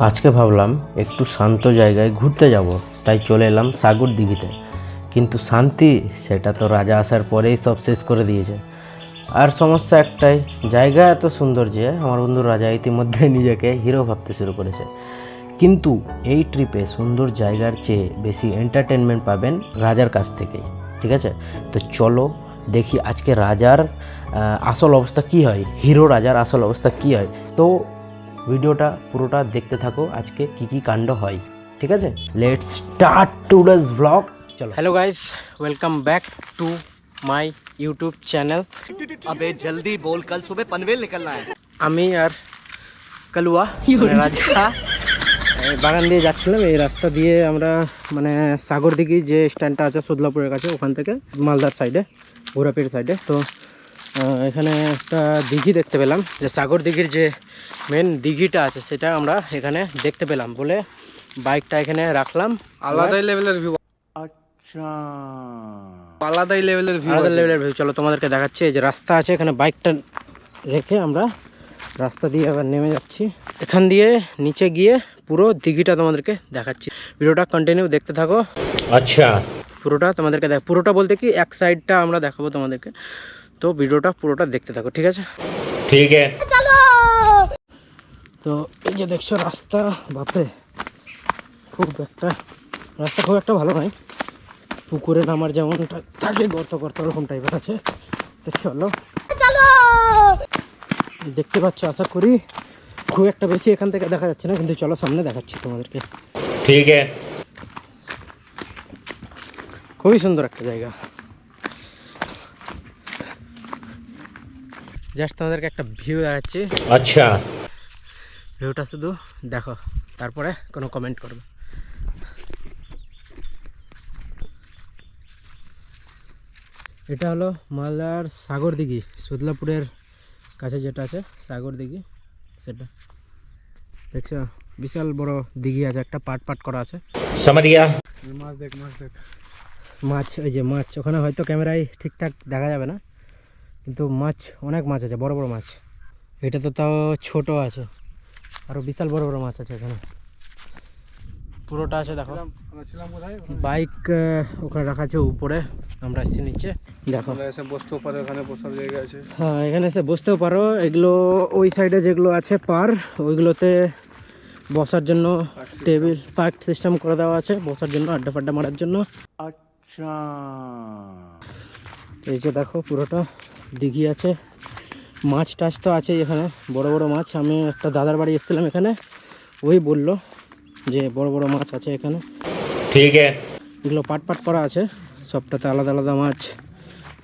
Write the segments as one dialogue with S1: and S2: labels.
S1: আজকে ভাবলাম একটু শান্ত জায়গায় ঘুরতে যাব, তাই চলে এলাম সাগর দিঘিতে। কিন্তু শান্তি সেটা তো রাজা আসার পরেই সব শেষ করে দিয়েছে। আর সমস্যা একটাই, জায়গা এত সুন্দর যে আমার বন্ধু রাজা ইতিমধ্যে নিজেকে হিরো ভাবতে শুরু করেছে। কিন্তু এই ট্রিপে সুন্দর জায়গার চেয়ে বেশি এন্টারটেনমেন্ট পাবেন রাজার কাছ থেকেই। ঠিক আছে, তো চলো দেখি আজকে রাজার আসল অবস্থা কি হয়, হিরো রাজার আসল অবস্থা কি হয়। তো ভিডিওটা পুরোটা দেখতে থাকো, আজকে কি কি কাণ্ড হয়। ঠিক আছে, লেটস স্টার্ট টুডেজ ব্লগ। চলো। Hello guys, welcome back to my YouTube channel.
S2: अबे जल्दी बोल, कल सुबह पनवेल निकलना है।
S1: আমি আর কালুয়া রাজা এই বাগান দিয়ে যাচ্ছিলাম। এই রাস্তা দিয়ে আমরা মানে সাগর দিঘি যে স্ট্যান্ডটা আছে সুদলাপুরের কাছে, ওখান থেকে মালদার সাইডে, ঘোরাপির সাইডে। তো এখানে একটা দিঘি দেখতে পেলাম, যে সাগর দিঘির যে মেন দিঘিটা আছে সেটা আমরা এখানে দেখতে পেলাম বলে বাইকটা এখানে রাখলাম।
S3: আলাদাই লেভেলের ভিউ। আচ্ছা, আলাদাই লেভেলের ভিউ,
S1: আলাদা লেভেলের ভিউ। চলো তোমাদেরকে দেখাচ্ছি। এই যে রাস্তা আছে, এখানে বাইকটা রেখে আমরা রাস্তা দিয়ে আবার নেমে যাচ্ছি। এখান দিয়ে নিচে গিয়ে পুরো দিঘিটা তোমাদেরকে দেখাচ্ছি। ভিডিওটা কন্টিনিউ দেখতে থাকো। আচ্ছা, পুরোটা তোমাদেরকে পুরোটা বলতে কি এক সাইডটা আমরা দেখাবো তোমাদেরকে। তো ভিডিওটা পুরোটা দেখতে থাকো, ঠিক আছে? ঠিক আছে, চলো। তো এই যে দেখছো রাস্তা, বাপরে রাস্তা খুব একটা ভালো নয়। পুকুরে নামার যেমনটা থাকে গর্ত ওরকম টাইপের আছে। তো চলো দেখতে পাচ্ছ, আশা করি খুব একটা বেশি এখান থেকে দেখা যাচ্ছে না, কিন্তু চলো সামনে দেখাচ্ছি তোমাদেরকে। ঠিক আছে, খুবই সুন্দর একটা জায়গা। জাস্ট তোমাদেরকে একটা ভিউ দেখাচ্ছি। আচ্ছা, ভিউটা শুধু দেখো, তারপরে কোনো কমেন্ট করবে। এটা হলো মালদার সাগর দিঘি, সুদলাপুরের কাছে যেটা আছে সাগর দিঘি, সেটা দেখছো। বিশাল বড় দিঘি আছে, একটা পাট করা আছে।
S3: মাছ দেখ,
S1: মাছ, ওই যে মাছ ওখানে হয়তো ক্যামেরায় ঠিকঠাক দেখা যাবে না, কিন্তু মাছ, অনেক মাছ আছে, বড় বড় মাছ। এটা তো তাও ছোট আছে, আরও বিশাল বড় বড় মাছ আছে এখানে। পুরোটা আছে দেখো। বাইক ওখানে রাখা আছে উপরে, আমরা এসেছি নিচে। দেখো
S3: এসে বসতেও পারো, এখানে বসার জায়গা আছে।
S1: হ্যাঁ, এখানে এসে বসতেও পারো। এগুলো ওই সাইডে যেগুলো আছে পার, ওইগুলোতে বসার জন্য টেবিল পার্ক সিস্টেম করে দেওয়া আছে, বসার জন্য, আড্ডা ফাড্ডা মারার জন্য।
S3: আচ্ছা,
S1: এই যে দেখো পুরোটা দিঘি আছে, মাছ টাছ তো আছে এখানে, বড় বড় মাছ। আমি একটা দাদার বাড়ি এসেছিলাম এখানে, ওই বললো যে বড় বড় মাছ আছে এখানে। ঠিক আছে, এগুলো পাট করা আছে, সবটাতে আলাদা আলাদা মাছ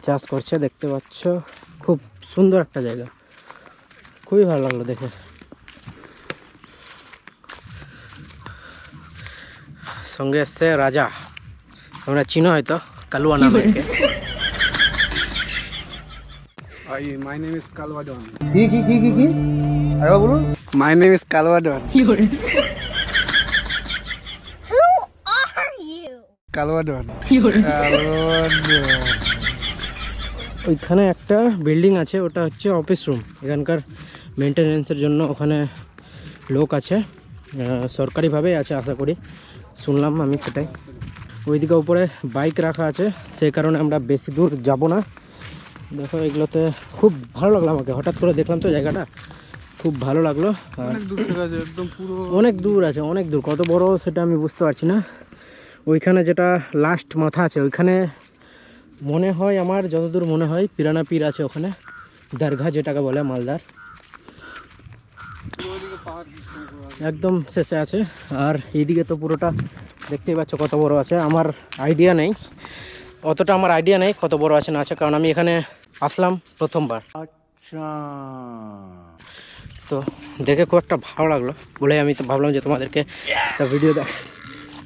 S1: চাষ করছে, দেখতে পাচ্ছ। খুব সুন্দর একটা জায়গা, খুবই ভালো লাগলো দেখে। সঙ্গে এসছে রাজা, তোমরা চিনো হয়তো, কালুয়া নামে।
S3: মাই নেম ইজ কালওয়া ডন।
S1: কি আরে বলুন।
S3: মাই নেম ইজ কালওয়া ডন। কালওয়া ডন।
S1: ওইখানে একটা বিল্ডিং আছে, ওটা হচ্ছে অফিস রুম। এখানকার মেনটেনেন্সের জন্য ওখানে লোক আছে, সরকারিভাবে আছে আশা করি, শুনলাম আমি সেটাই। ওইদিকে উপরে বাইক রাখা আছে, সেই কারণে আমরা বেশি দূর যাব না। দেখো এগুলোতে খুব ভালো লাগলো আমাকে, হঠাৎ করে দেখলাম তো জায়গাটা, খুব ভালো লাগলো। আর
S3: একদম পুরো
S1: অনেক দূর আছে, অনেক দূর, কত বড় সেটা আমি বুঝতে পারছি না। ওইখানে যেটা লাস্ট মাথা আছে, ওইখানে মনে হয়, আমার যতদূর মনে হয় পিরানা পীর আছে ওখানে, দরগা যেটাকে বলে মালদার, একদম শেষে আছে। আর এইদিকে তো পুরোটা দেখতেই পাচ্ছ কত বড় আছে। আমার আইডিয়া নেই, অতটা আমার আইডিয়া নেই কত বড় আছে না আছে, কারণ আমি এখানে আসলাম প্রথমবার।
S3: আচ্ছা,
S1: তো দেখে খুব একটা ভালো লাগলো বলে আমি তো ভাবলাম যে তোমাদেরকে একটা ভিডিও দেখ।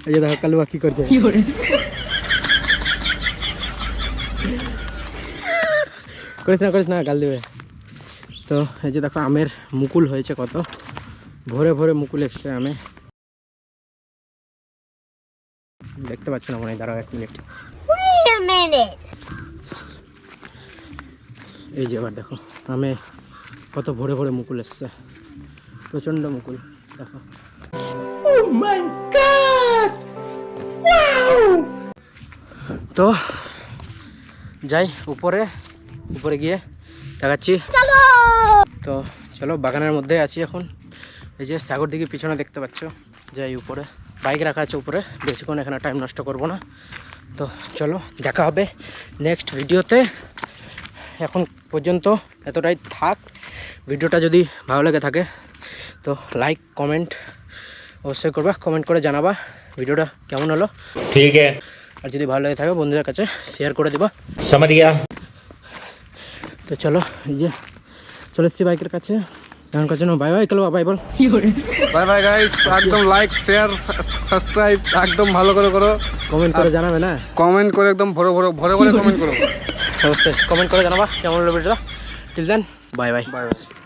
S1: এই যে দেখো কালুয়া কি করছে, করিস না গাল দেবে। তো এই যে দেখো আমের মুকুল হয়েছে কত, ভরে ভরে মুকুল এসছে আমে। দেখতে পাচ্ছ না মনে হয়, দাঁড়াও 1 মিনিট। এই যে এবার দেখো আমে কত ভরে ভরে মুকুল এসছে, প্রচণ্ড মুকুল। দেখো। তো যাই উপরে গিয়ে দেখাচ্ছি। তো চলো, বাগানের মধ্যে আছি এখন। এই যে সাগর দিকে পিছনে দেখতে পাচ্ছ, যাই উপরে, বাইক রাখা আছে উপরে, বেশিক্ষণ এখানে টাইম নষ্ট করব না। তো চলো, দেখা হবে নেক্সট ভিডিওতে। এখন পর্যন্ত এতটাই থাক। ভিডিওটা যদি ভালো লেগে থাকে তো লাইক কমেন্ট অবশ্যই করবা, কমেন্ট করে জানাবা ভিডিওটা কেমন হলো।
S4: ठीक है,
S1: আর যদি ভালো লেগে থাকে বন্ধুদের কাছে শেয়ার করে দেবা।
S4: समझ गया।
S1: তো চলো, এই যে চলে এসছি বাইকের কাছে। এখনকার জন্য বাই বাই। চলো বাই বল।
S3: বাই বাই গাইস, একদম লাইক শেয়ার সাবস্ক্রাইব একদম ভালো করে করো,
S1: কমেন্ট করে জানাবে না,
S3: কমেন্ট করে একদম ভরে ভরে কমেন্ট করো।
S1: অবশ্যই কমেন্ট করে জানাবা কেমন হলো ভিডিওটা। Till then bye bye.
S3: Bye by.